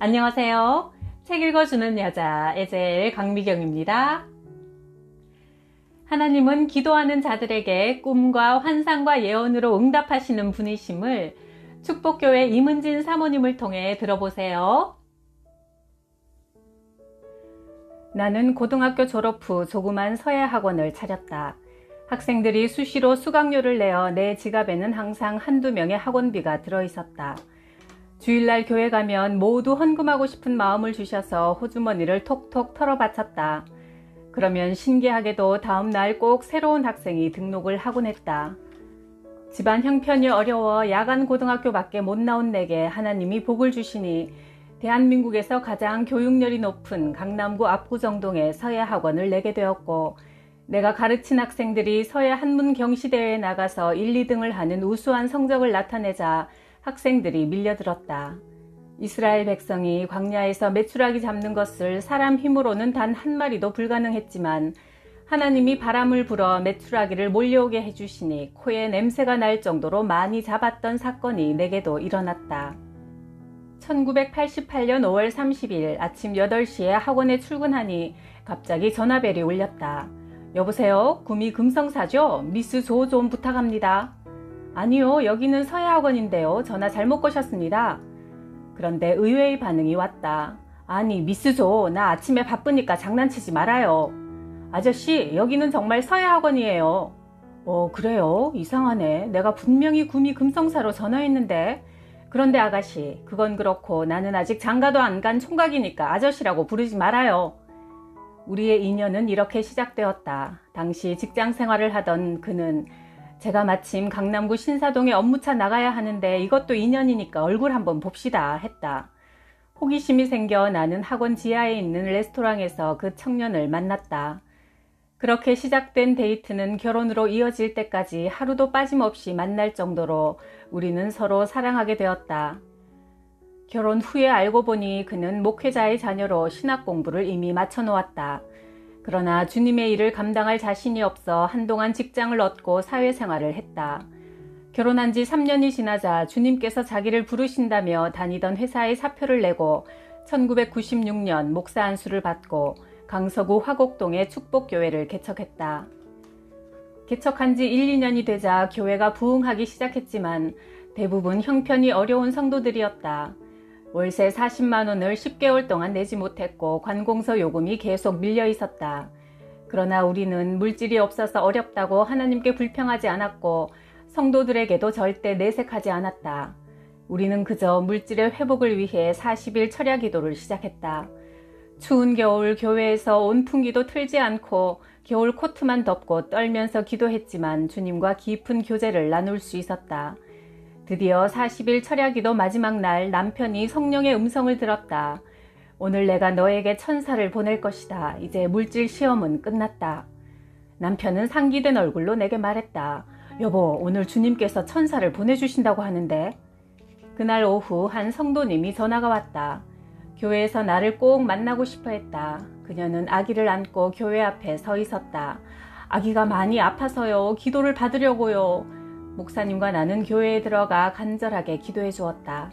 안녕하세요. 책 읽어주는 여자 에젤 강미경입니다. 하나님은 기도하는 자들에게 꿈과 환상과 예언으로 응답하시는 분이심을 축복교회 임은진 사모님을 통해 들어보세요. 나는 고등학교 졸업 후 조그만 서예 학원을 차렸다. 학생들이 수시로 수강료를 내어 내 지갑에는 항상 한두 명의 학원비가 들어있었다. 주일날 교회 가면 모두 헌금하고 싶은 마음을 주셔서 호주머니를 톡톡 털어 바쳤다. 그러면 신기하게도 다음날 꼭 새로운 학생이 등록을 하곤 했다. 집안 형편이 어려워 야간 고등학교밖에 못 나온 내게 하나님이 복을 주시니 대한민국에서 가장 교육열이 높은 강남구 압구정동에 서예 학원을 내게 되었고, 내가 가르친 학생들이 서예 한문 경시대회에 나가서 1, 2등을 하는 우수한 성적을 나타내자 학생들이 밀려들었다. 이스라엘 백성이 광야에서 메추라기 잡는 것을 사람 힘으로는 단 한 마리도 불가능했지만 하나님이 바람을 불어 메추라기를 몰려오게 해주시니 코에 냄새가 날 정도로 많이 잡았던 사건이 내게도 일어났다. 1988년 5월 30일 아침 8시에 학원에 출근하니 갑자기 전화벨이 울렸다. 여보세요? 구미 금성사죠? 미스 조 좀 부탁합니다. 아니요, 여기는 서예학원인데요. 전화 잘못 거셨습니다. 그런데 의외의 반응이 왔다. 아니, 미스 조, 나 아침에 바쁘니까 장난치지 말아요. 아저씨, 여기는 정말 서예학원이에요. 그래요? 이상하네. 내가 분명히 구미 금성사로 전화했는데. 그런데 아가씨, 그건 그렇고 나는 아직 장가도 안 간 총각이니까 아저씨라고 부르지 말아요. 우리의 인연은 이렇게 시작되었다. 당시 직장 생활을 하던 그는 제가 마침 강남구 신사동에 업무차 나가야 하는데 이것도 인연이니까 얼굴 한번 봅시다 했다. 호기심이 생겨 나는 학원 지하에 있는 레스토랑에서 그 청년을 만났다. 그렇게 시작된 데이트는 결혼으로 이어질 때까지 하루도 빠짐없이 만날 정도로 우리는 서로 사랑하게 되었다. 결혼 후에 알고 보니 그는 목회자의 자녀로 신학 공부를 이미 마쳐놓았다. 그러나 주님의 일을 감당할 자신이 없어 한동안 직장을 얻고 사회생활을 했다. 결혼한 지 3년이 지나자 주님께서 자기를 부르신다며 다니던 회사에 사표를 내고 1996년 목사 안수를 받고 강서구 화곡동에 축복교회를 개척했다. 개척한 지 1, 2년이 되자 교회가 부흥하기 시작했지만 대부분 형편이 어려운 성도들이었다. 월세 40만 원을 10개월 동안 내지 못했고 관공서 요금이 계속 밀려 있었다. 그러나 우리는 물질이 없어서 어렵다고 하나님께 불평하지 않았고 성도들에게도 절대 내색하지 않았다. 우리는 그저 물질의 회복을 위해 40일 철야 기도를 시작했다. 추운 겨울 교회에서 온풍기도 틀지 않고 겨울 코트만 덮고 떨면서 기도했지만 주님과 깊은 교제를 나눌 수 있었다. 드디어 40일 철야기도 마지막 날 남편이 성령의 음성을 들었다. 오늘 내가 너에게 천사를 보낼 것이다. 이제 물질 시험은 끝났다. 남편은 상기된 얼굴로 내게 말했다. 여보, 오늘 주님께서 천사를 보내주신다고 하는데. 그날 오후 한 성도님이 전화가 왔다. 교회에서 나를 꼭 만나고 싶어 했다. 그녀는 아기를 안고 교회 앞에 서 있었다. 아기가 많이 아파서요. 기도를 받으려고요. 목사님과 나는 교회에 들어가 간절하게 기도해 주었다.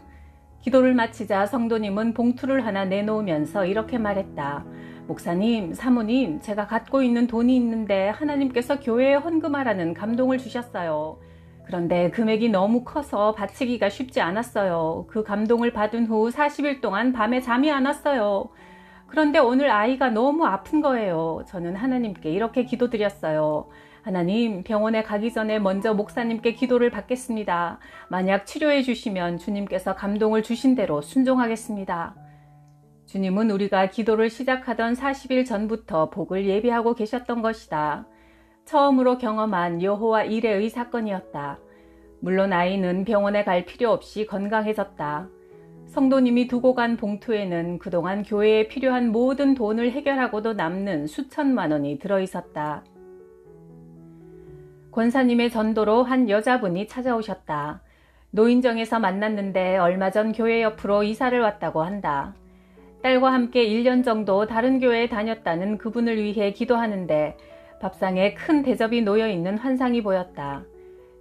기도를 마치자 성도님은 봉투를 하나 내놓으면서 이렇게 말했다. 목사님, 사모님, 제가 갖고 있는 돈이 있는데 하나님께서 교회에 헌금하라는 감동을 주셨어요. 그런데 금액이 너무 커서 바치기가 쉽지 않았어요. 그 감동을 받은 후 40일 동안 밤에 잠이 안 왔어요. 그런데 오늘 아이가 너무 아픈 거예요. 저는 하나님께 이렇게 기도드렸어요. 하나님, 병원에 가기 전에 먼저 목사님께 기도를 받겠습니다. 만약 치료해 주시면 주님께서 감동을 주신 대로 순종하겠습니다. 주님은 우리가 기도를 시작하던 40일 전부터 복을 예비하고 계셨던 것이다. 처음으로 경험한 여호와 이레의 사건이었다. 물론 아이는 병원에 갈 필요 없이 건강해졌다. 성도님이 두고 간 봉투에는 그동안 교회에 필요한 모든 돈을 해결하고도 남는 수천만 원이 들어있었다. 권사님의 전도로 한 여자분이 찾아오셨다. 노인정에서 만났는데 얼마 전 교회 옆으로 이사를 왔다고 한다. 딸과 함께 1년 정도 다른 교회에 다녔다는 그분을 위해 기도하는데 밥상에 큰 대접이 놓여 있는 환상이 보였다.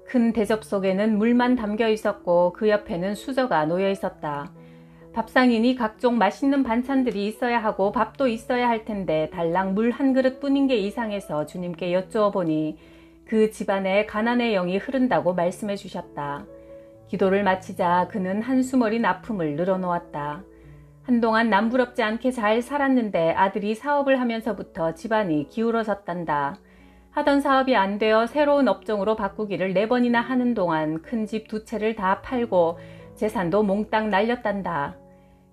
큰 대접 속에는 물만 담겨 있었고 그 옆에는 수저가 놓여 있었다. 밥상이니 각종 맛있는 반찬들이 있어야 하고 밥도 있어야 할 텐데 달랑 물 한 그릇 뿐인 게 이상해서 주님께 여쭈어 보니 그 집안에 가난의 영이 흐른다고 말씀해 주셨다. 기도를 마치자 그는 한숨 어린 아픔을 늘어놓았다. 한동안 남부럽지 않게 잘 살았는데 아들이 사업을 하면서부터 집안이 기울어졌단다. 하던 사업이 안 되어 새로운 업종으로 바꾸기를 4번이나 하는 동안 큰 집 2채를 다 팔고 재산도 몽땅 날렸단다.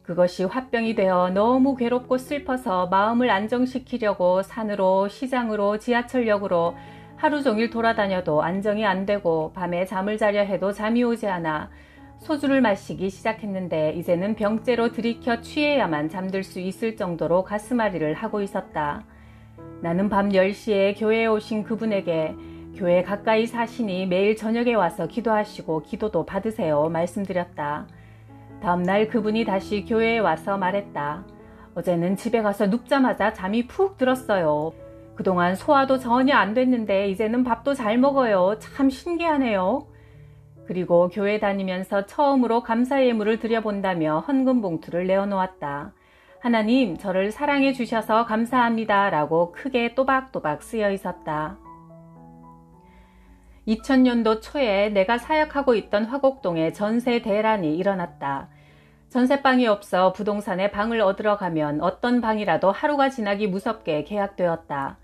그것이 화병이 되어 너무 괴롭고 슬퍼서 마음을 안정시키려고 산으로 시장으로 지하철역으로 하루 종일 돌아다녀도 안정이 안 되고 밤에 잠을 자려 해도 잠이 오지 않아 소주를 마시기 시작했는데 이제는 병째로 들이켜 취해야만 잠들 수 있을 정도로 가슴앓이를 하고 있었다. 나는 밤 10시에 교회에 오신 그분에게 교회 가까이 사시니 매일 저녁에 와서 기도하시고 기도도 받으세요 말씀드렸다. 다음날 그분이 다시 교회에 와서 말했다. 어제는 집에 가서 눕자마자 잠이 푹 들었어요. 그동안 소화도 전혀 안 됐는데 이제는 밥도 잘 먹어요. 참 신기하네요. 그리고 교회 다니면서 처음으로 감사 예물을 드려본다며 헌금 봉투를 내어놓았다. 하나님, 저를 사랑해 주셔서 감사합니다 라고 크게 또박또박 쓰여 있었다. 2000년도 초에 내가 사역하고 있던 화곡동에 전세 대란이 일어났다. 전세방이 없어 부동산에 방을 얻으러 가면 어떤 방이라도 하루가 지나기 무섭게 계약되었다.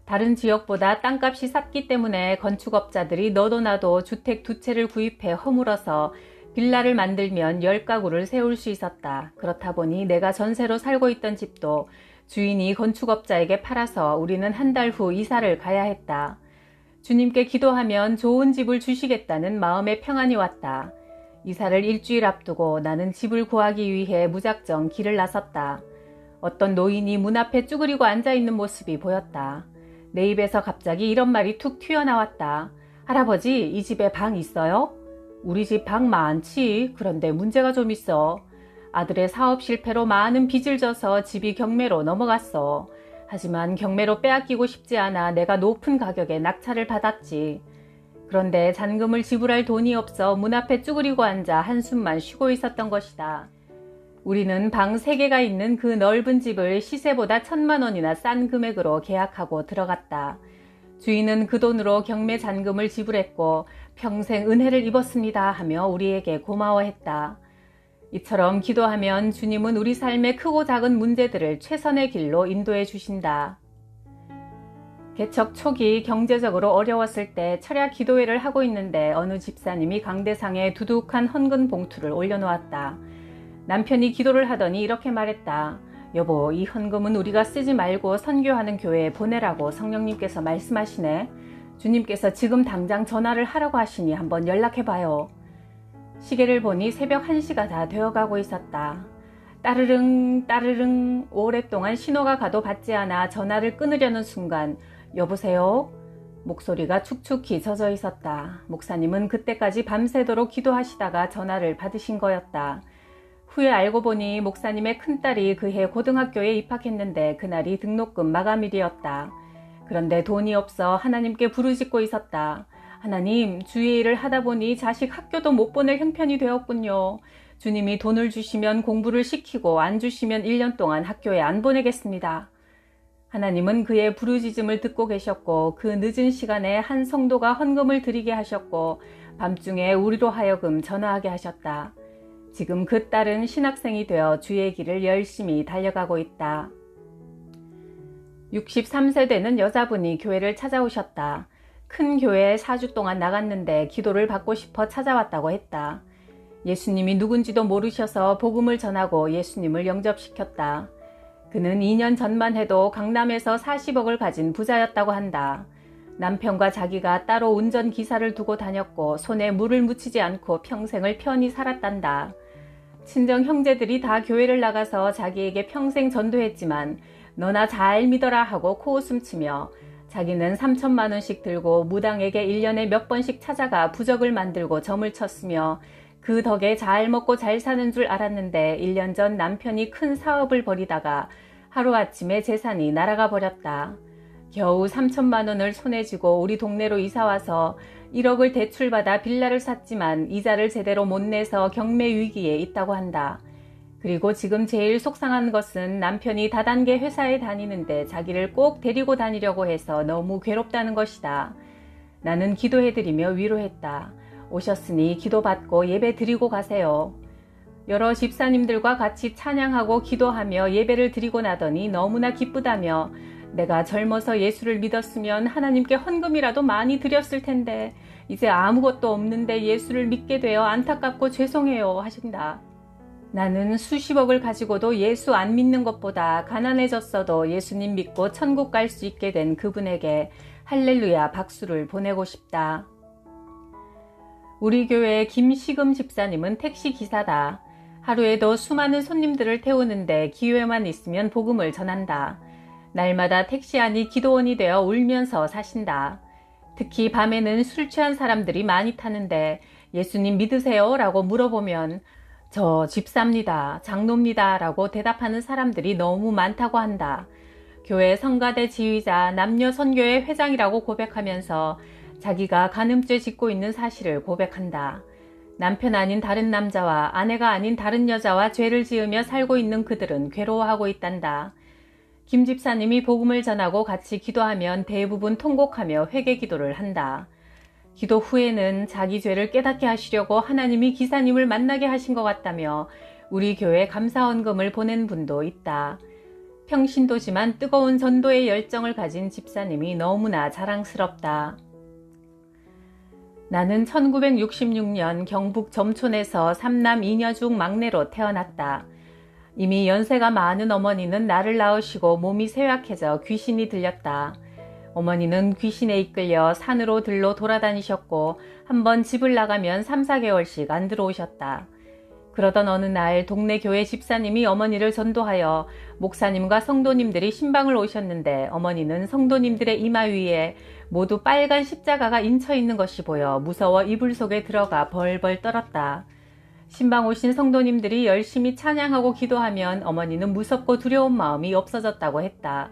다른 지역보다 땅값이 쌌기 때문에 건축업자들이 너도 나도 주택 2채를 구입해 허물어서 빌라를 만들면 10가구를 세울 수 있었다. 그렇다 보니 내가 전세로 살고 있던 집도 주인이 건축업자에게 팔아서 우리는 한 달 후 이사를 가야 했다. 주님께 기도하면 좋은 집을 주시겠다는 마음의 평안이 왔다. 이사를 일주일 앞두고 나는 집을 구하기 위해 무작정 길을 나섰다. 어떤 노인이 문 앞에 쭈그리고 앉아있는 모습이 보였다. 내 입에서 갑자기 이런 말이 툭 튀어나왔다. 할아버지, 이 집에 방 있어요? 우리 집 방 많지. 그런데 문제가 좀 있어. 아들의 사업 실패로 많은 빚을 져서 집이 경매로 넘어갔어. 하지만 경매로 빼앗기고 싶지 않아 내가 높은 가격에 낙찰을 받았지. 그런데 잔금을 지불할 돈이 없어 문 앞에 쭈그리고 앉아 한숨만 쉬고 있었던 것이다. 우리는 방 3개가 있는 그 넓은 집을 시세보다 1000만 원이나 싼 금액으로 계약하고 들어갔다. 주인은 그 돈으로 경매 잔금을 지불했고 평생 은혜를 입었습니다 하며 우리에게 고마워했다. 이처럼 기도하면 주님은 우리 삶의 크고 작은 문제들을 최선의 길로 인도해 주신다. 개척 초기 경제적으로 어려웠을 때 철야 기도회를 하고 있는데 어느 집사님이 강대상에 두둑한 헌금 봉투를 올려놓았다. 남편이 기도를 하더니 이렇게 말했다. 여보, 이 헌금은 우리가 쓰지 말고 선교하는 교회에 보내라고 성령님께서 말씀하시네. 주님께서 지금 당장 전화를 하라고 하시니 한번 연락해봐요. 시계를 보니 새벽 1시가 다 되어가고 있었다. 따르릉 따르릉 오랫동안 신호가 가도 받지 않아 전화를 끊으려는 순간 여보세요? 목소리가 축축히 젖어 있었다. 목사님은 그때까지 밤새도록 기도하시다가 전화를 받으신 거였다. 후에 알고 보니 목사님의 큰딸이 그해 고등학교에 입학했는데 그날이 등록금 마감일이었다. 그런데 돈이 없어 하나님께 부르짖고 있었다. 하나님, 주의 일을 하다 보니 자식 학교도 못 보낼 형편이 되었군요. 주님이 돈을 주시면 공부를 시키고 안 주시면 1년 동안 학교에 안 보내겠습니다. 하나님은 그의 부르짖음을 듣고 계셨고 그 늦은 시간에 한 성도가 헌금을 드리게 하셨고 밤중에 우리로 하여금 전화하게 하셨다. 지금 그 딸은 신학생이 되어 주의 길을 열심히 달려가고 있다. 63세 되는 여자분이 교회를 찾아오셨다. 큰 교회에 4주 동안 나갔는데 기도를 받고 싶어 찾아왔다고 했다. 예수님이 누군지도 모르셔서 복음을 전하고 예수님을 영접시켰다. 그는 2년 전만 해도 강남에서 40억을 가진 부자였다고 한다. 남편과 자기가 따로 운전기사를 두고 다녔고 손에 물을 묻히지 않고 평생을 편히 살았단다. 친정 형제들이 다 교회를 나가서 자기에게 평생 전도했지만 너나 잘 믿어라 하고 코웃음치며 자기는 3천만 원씩 들고 무당에게 1년에 몇 번씩 찾아가 부적을 만들고 점을 쳤으며 그 덕에 잘 먹고 잘 사는 줄 알았는데 1년 전 남편이 큰 사업을 벌이다가 하루아침에 재산이 날아가 버렸다. 겨우 3천만 원을 손에 쥐고 우리 동네로 이사와서 1억을 대출받아 빌라를 샀지만 이자를 제대로 못 내서 경매 위기에 있다고 한다. 그리고 지금 제일 속상한 것은 남편이 다단계 회사에 다니는데 자기를 꼭 데리고 다니려고 해서 너무 괴롭다는 것이다. 나는 기도해드리며 위로했다. 오셨으니 기도받고 예배 드리고 가세요. 여러 집사님들과 같이 찬양하고 기도하며 예배를 드리고 나더니 너무나 기쁘다며 내가 젊어서 예수를 믿었으면 하나님께 헌금이라도 많이 드렸을 텐데 이제 아무것도 없는데 예수를 믿게 되어 안타깝고 죄송해요 하신다. 나는 수십억을 가지고도 예수 안 믿는 것보다 가난해졌어도 예수님 믿고 천국 갈 수 있게 된 그분에게 할렐루야 박수를 보내고 싶다. 우리 교회 김시금 집사님은 택시 기사다. 하루에도 수많은 손님들을 태우는데 기회만 있으면 복음을 전한다. 날마다 택시 안이 기도원이 되어 울면서 사신다. 특히 밤에는 술 취한 사람들이 많이 타는데 예수님 믿으세요? 라고 물어보면 저 집사입니다, 장로입니다 라고 대답하는 사람들이 너무 많다고 한다. 교회 성가대 지휘자 남녀선교회 회장이라고 고백하면서 자기가 간음죄 짓고 있는 사실을 고백한다. 남편 아닌 다른 남자와 아내가 아닌 다른 여자와 죄를 지으며 살고 있는 그들은 괴로워하고 있단다. 김 집사님이 복음을 전하고 같이 기도하면 대부분 통곡하며 회개 기도를 한다. 기도 후에는 자기 죄를 깨닫게 하시려고 하나님이 기사님을 만나게 하신 것 같다며 우리 교회 감사헌금을 보낸 분도 있다. 평신도지만 뜨거운 전도의 열정을 가진 집사님이 너무나 자랑스럽다. 나는 1966년 경북 점촌에서 3남 2녀 중 막내로 태어났다. 이미 연세가 많은 어머니는 나를 낳으시고 몸이 쇠약해져 귀신이 들렸다. 어머니는 귀신에 이끌려 산으로 들로 돌아다니셨고 한번 집을 나가면 3, 4개월씩 안 들어오셨다. 그러던 어느 날 동네 교회 집사님이 어머니를 전도하여 목사님과 성도님들이 신방을 오셨는데 어머니는 성도님들의 이마 위에 모두 빨간 십자가가 인쳐 있는 것이 보여 무서워 이불 속에 들어가 벌벌 떨었다. 신방 오신 성도님들이 열심히 찬양하고 기도하면 어머니는 무섭고 두려운 마음이 없어졌다고 했다.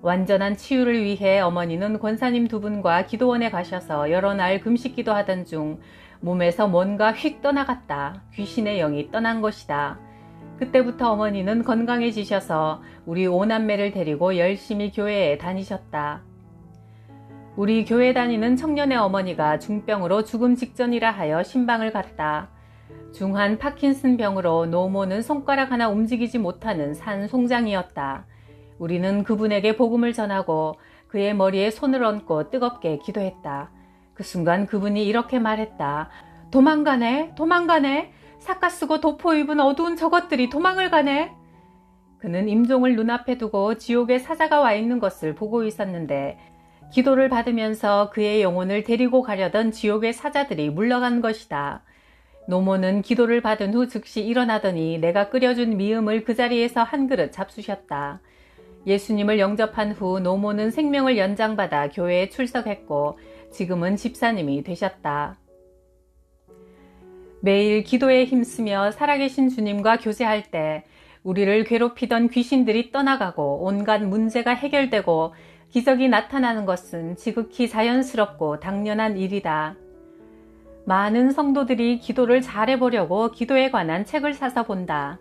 완전한 치유를 위해 어머니는 권사님 2분과 기도원에 가셔서 여러 날 금식 기도하던 중 몸에서 뭔가 휙 떠나갔다. 귀신의 영이 떠난 것이다. 그때부터 어머니는 건강해지셔서 우리 5남매를 데리고 열심히 교회에 다니셨다. 우리 교회 다니는 청년의 어머니가 중병으로 죽음 직전이라 하여 신방을 갔다. 중한 파킨슨 병으로 노모는 손가락 하나 움직이지 못하는 산송장이었다. 우리는 그분에게 복음을 전하고 그의 머리에 손을 얹고 뜨겁게 기도했다. 그 순간 그분이 이렇게 말했다. 도망가네, 도망가네. 삿갓 쓰고 도포 입은 어두운 저것들이 도망을 가네. 그는 임종을 눈앞에 두고 지옥에 사자가 와 있는 것을 보고 있었는데 기도를 받으면서 그의 영혼을 데리고 가려던 지옥의 사자들이 물러간 것이다. 노모는 기도를 받은 후 즉시 일어나더니 내가 끓여준 미음을 그 자리에서 한 그릇 잡수셨다. 예수님을 영접한 후 노모는 생명을 연장받아 교회에 출석했고 지금은 집사님이 되셨다. 매일 기도에 힘쓰며 살아계신 주님과 교제할 때 우리를 괴롭히던 귀신들이 떠나가고 온갖 문제가 해결되고 기적이 나타나는 것은 지극히 자연스럽고 당연한 일이다. 많은 성도들이 기도를 잘해보려고 기도에 관한 책을 사서 본다.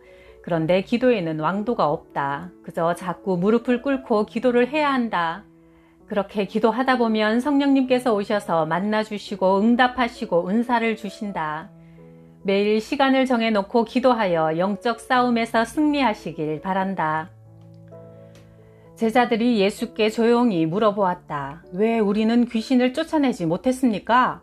그런데 기도에는 왕도가 없다. 그저 자꾸 무릎을 꿇고 기도를 해야 한다. 그렇게 기도하다 보면 성령님께서 오셔서 만나주시고 응답하시고 은사를 주신다. 매일 시간을 정해놓고 기도하여 영적 싸움에서 승리하시길 바란다. 제자들이 예수께 조용히 물어보았다. 왜 우리는 귀신을 쫓아내지 못했습니까?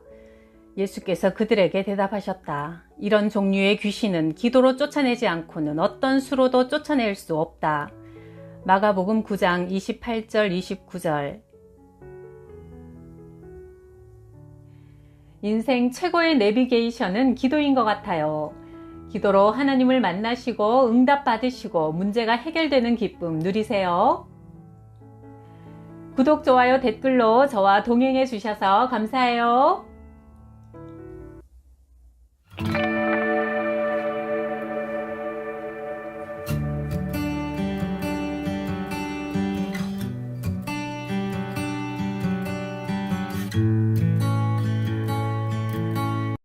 예수께서 그들에게 대답하셨다. 이런 종류의 귀신은 기도로 쫓아내지 않고는 어떤 수로도 쫓아낼 수 없다. 마가복음 9장 28절 29절. 인생 최고의 내비게이션은 기도인 것 같아요. 기도로 하나님을 만나시고 응답받으시고 문제가 해결되는 기쁨 누리세요. 구독, 좋아요, 댓글로 저와 동행해 주셔서 감사해요.